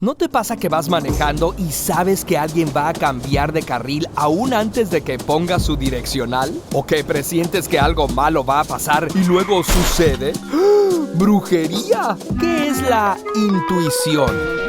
¿No te pasa que vas manejando y sabes que alguien va a cambiar de carril aún antes de que ponga su direccional? ¿O que presientes que algo malo va a pasar y luego sucede? ¡Ah! ¡Brujería! ¿Qué es la intuición?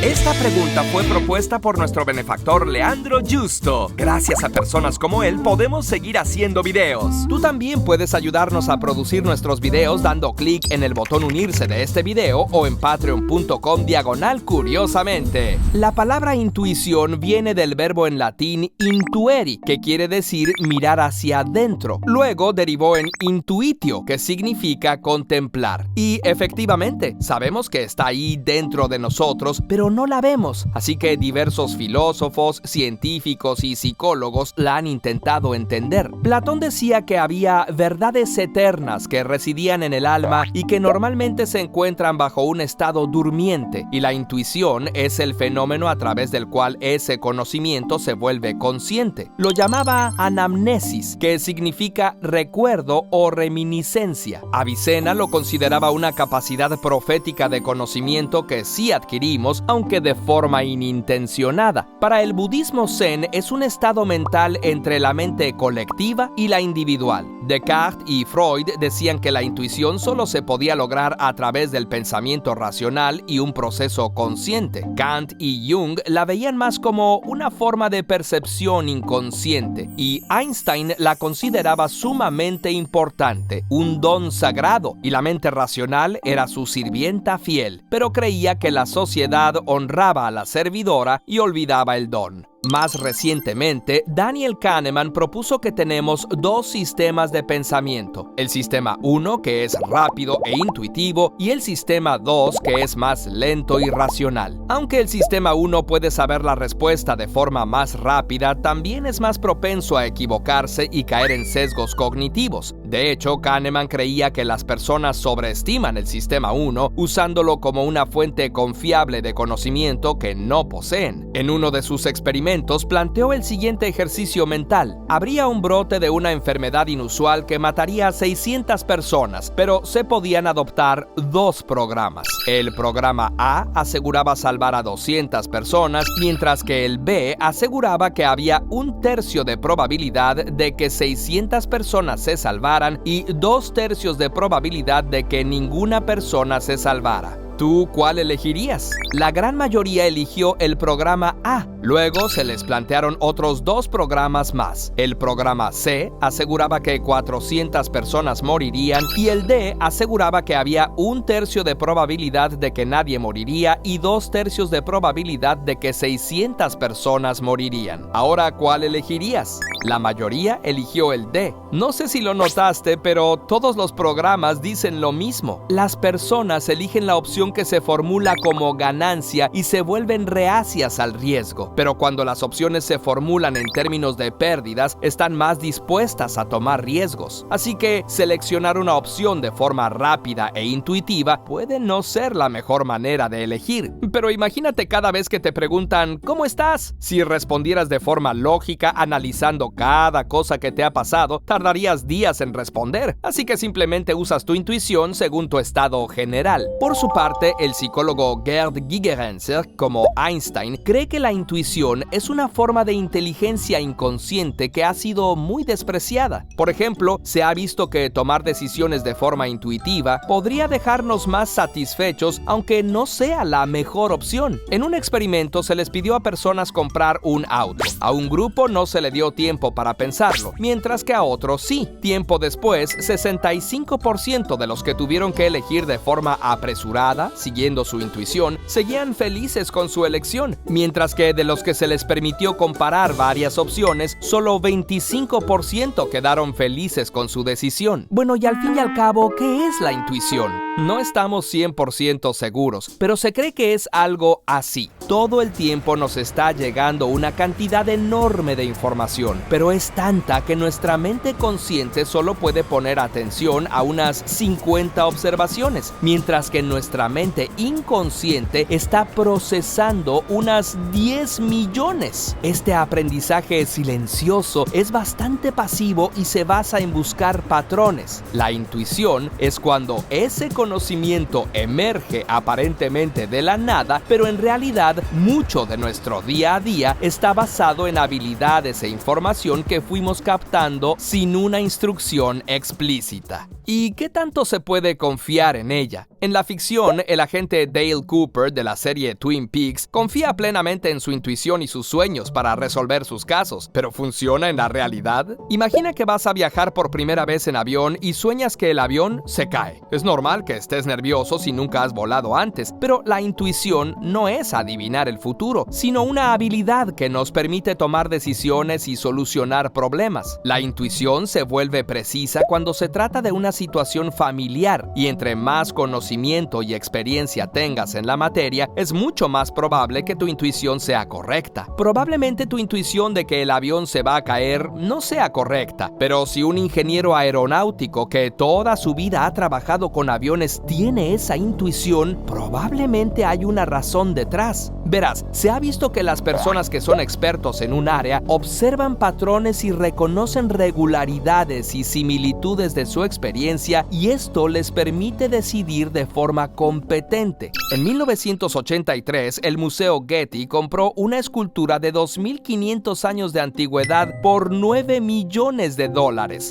Esta pregunta fue propuesta por nuestro benefactor Leandro Justo. Gracias a personas como él podemos seguir haciendo videos. Tú también puedes ayudarnos a producir nuestros videos dando clic en el botón unirse de este video o en patreon.com/curiosamente. La palabra intuición viene del verbo en latín intueri, que quiere decir mirar hacia adentro. Luego derivó en intuitio, que significa contemplar. Y efectivamente, sabemos que está ahí dentro de nosotros, pero no la vemos, así que diversos filósofos, científicos y psicólogos la han intentado entender. Platón decía que había verdades eternas que residían en el alma y que normalmente se encuentran bajo un estado durmiente, y la intuición es el fenómeno a través del cual ese conocimiento se vuelve consciente. Lo llamaba anamnesis, que significa recuerdo o reminiscencia. Avicena lo consideraba una capacidad profética de conocimiento que sí adquirimos, aunque de forma inintencionada. Para el budismo zen es un estado mental entre la mente colectiva y la individual. Descartes y Freud decían que la intuición solo se podía lograr a través del pensamiento racional y un proceso consciente. Kant y Jung la veían más como una forma de percepción inconsciente, y Einstein la consideraba sumamente importante, un don sagrado, y la mente racional era su sirvienta fiel, pero creía que la sociedad honraba a la servidora y olvidaba el don. Más recientemente, Daniel Kahneman propuso que tenemos dos sistemas de pensamiento. El sistema 1, que es rápido e intuitivo, y el sistema 2, que es más lento y racional. Aunque el sistema 1 puede saber la respuesta de forma más rápida, también es más propenso a equivocarse y caer en sesgos cognitivos. De hecho, Kahneman creía que las personas sobreestiman el sistema 1, usándolo como una fuente confiable de conocimiento que no poseen. En uno de sus experimentos, planteó el siguiente ejercicio mental. Habría un brote de una enfermedad inusual que mataría a 600 personas, pero se podían adoptar dos programas. El programa A aseguraba salvar a 200 personas, mientras que el B aseguraba que había 1/3 de probabilidad de que 600 personas se salvaran y 2/3 de probabilidad de que ninguna persona se salvara. ¿Tú cuál elegirías? La gran mayoría eligió el programa A. Luego se les plantearon otros dos programas más. El programa C aseguraba que 400 personas morirían y el D aseguraba que había 1/3 de probabilidad de que nadie moriría y 2/3 de probabilidad de que 600 personas morirían. Ahora, ¿cuál elegirías? La mayoría eligió el D. No sé si lo notaste, pero todos los programas dicen lo mismo. Las personas eligen la opción que se formula como ganancia y se vuelven reacias al riesgo. Pero cuando las opciones se formulan en términos de pérdidas, están más dispuestas a tomar riesgos. Así que seleccionar una opción de forma rápida e intuitiva puede no ser la mejor manera de elegir. Pero imagínate cada vez que te preguntan ¿cómo estás? Si respondieras de forma lógica, analizando cada cosa que te ha pasado, tardarías días en responder. Así que simplemente usas tu intuición según tu estado general. Por su parte, el psicólogo Gerd Gigerenzer, como Einstein, cree que la intuición es una forma de inteligencia inconsciente que ha sido muy despreciada. Por ejemplo, se ha visto que tomar decisiones de forma intuitiva podría dejarnos más satisfechos, aunque no sea la mejor opción. En un experimento se les pidió a personas comprar un auto. A un grupo no se le dio tiempo para pensarlo, mientras que a otros sí. Tiempo después, 65% de los que tuvieron que elegir de forma apresurada, siguiendo su intuición, seguían felices con su elección, mientras que de los que se les permitió comparar varias opciones, solo 25% quedaron felices con su decisión. Bueno, y al fin y al cabo, ¿qué es la intuición? No estamos 100% seguros, pero se cree que es algo así. Todo el tiempo nos está llegando una cantidad enorme de información, pero es tanta que nuestra mente consciente solo puede poner atención a unas 50 observaciones, mientras que nuestra mente inconsciente está procesando unas 10 millones. Este aprendizaje silencioso es bastante pasivo y se basa en buscar patrones. La intuición es cuando ese conocimiento emerge aparentemente de la nada, pero en realidad mucho de nuestro día a día está basado en habilidades e información que fuimos captando sin una instrucción explícita. ¿Y qué tanto se puede confiar en ella? En la ficción, el agente Dale Cooper de la serie Twin Peaks confía plenamente en su intuición y sus sueños para resolver sus casos, pero ¿funciona en la realidad? Imagina que vas a viajar por primera vez en avión y sueñas que el avión se cae. Es normal que estés nervioso si nunca has volado antes, pero la intuición no es adivinar el futuro, sino una habilidad que nos permite tomar decisiones y solucionar problemas. La intuición se vuelve precisa cuando se trata de una situación familiar, y entre más conocimiento y experiencia tengas en la materia, es mucho más probable que tu intuición sea correcta. Probablemente tu intuición de que el avión se va a caer no sea correcta, pero si un ingeniero aeronáutico que toda su vida ha trabajado con aviones tiene esa intuición, probablemente hay una razón detrás. Verás, se ha visto que las personas que son expertos en un área observan patrones y reconocen regularidades y similitudes de su experiencia, y esto les permite decidir de forma competente. En 1983, el Museo Getty compró una escultura de 2.500 años de antigüedad por $9 millones,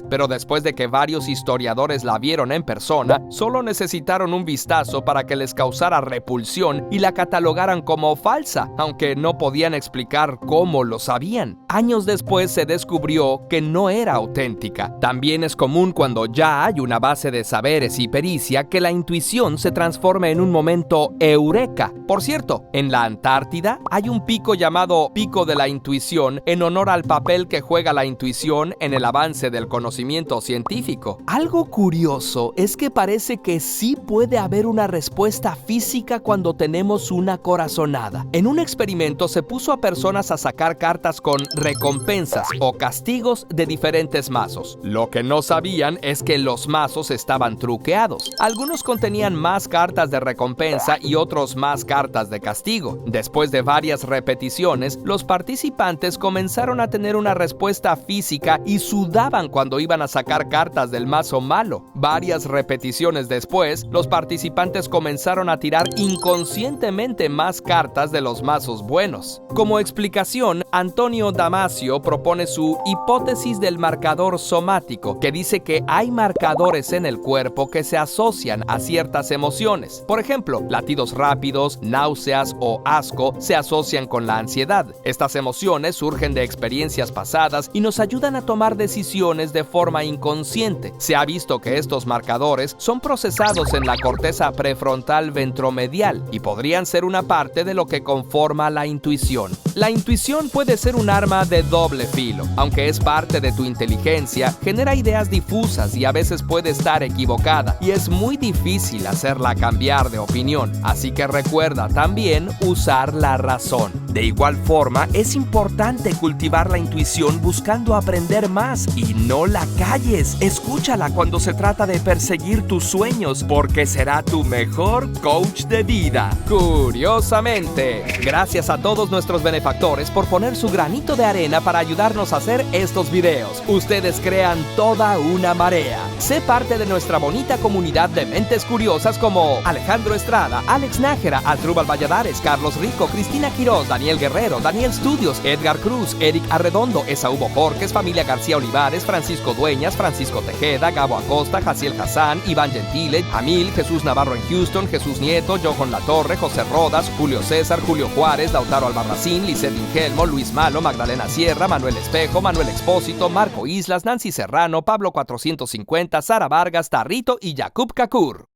pero después de que varios historiadores la vieron en persona, solo necesitaron un vistazo para que les causara repulsión y la catalogaran como falsa, aunque no podían explicar cómo lo sabían. Años después se descubrió que no era auténtica. También es común cuando ya hay una base de saberes y pericia que la intuición se transforme en un momento eureka. Por cierto, en la Antártida hay un pico llamado Pico de la Intuición en honor al papel que juega la intuición en el avance del conocimiento científico. Algo curioso es que parece que sí puede haber una respuesta física cuando tenemos una corazonada. En un experimento se puso a personas a sacar cartas con recompensas o castigos de diferentes mazos. Lo que no sabían es que los mazos estaban truqueados. Algunos contenían más cartas de recompensa y otros más cartas de castigo. Después de varias repeticiones, los participantes comenzaron a tener una respuesta física y sudaban cuando iban a sacar cartas del mazo malo. Varias repeticiones después, los participantes comenzaron a tirar inconscientemente más cartas de los mazos buenos. Como explicación, Antonio Damasio propone su hipótesis del marcador somático, que dice que hay marcadores en el cuerpo que se asocian a ciertas emociones. Por ejemplo, latidos rápidos, náuseas o asco se asocian con la ansiedad. Estas emociones surgen de experiencias pasadas y nos ayudan a tomar decisiones de forma inconsciente. Se ha visto que estos marcadores son procesados en la corteza prefrontal ventromedial y podrían ser una parte de lo que conforma la intuición. La intuición puede ser un arma de doble filo. Aunque es parte de tu inteligencia, genera ideas difusas y a veces puede estar equivocada, y es muy difícil hacerla cambiar de opinión. Así que recuerda también usar la razón. De igual forma, es importante cultivar la intuición buscando aprender más, y no la calles. Escúchala cuando se trata de perseguir tus sueños, porque será tu mejor coach de vida. Curiosamente, gracias a todos nuestros benefactores por poner su granito de arena para ayudarnos a hacer estos videos. Ustedes crean toda una marea. Sé parte de nuestra bonita comunidad de mentes curiosas como Alejandro Estrada, Alex Nájera, Asdrúbal Valladares, Carlos Rico, Cristina Quiroz, Daniel Guerrero, Daniel Studios, Edgar Cruz, Eric Arredondo, Esaú Bojorques, Familia García Olivares, Francisco Dueñas, Francisco Tejeda, Gabo Acosta, Jaciel Hassan, Iván Gentile, Amil, Jesús Navarro en Houston, Jesús Nieto, Jojon Latorre, José Rodas, Julio César, Julio Juárez, Lautaro Albarracín, Lisset Ingelmo, Luis Malo, Magdalena Sierra, Manuel Espejo, Manuel Expósito, Marco Islas, Nancy Serrano, Pablo 450, Sara Vargas, Tarrito y Jakub Kakur.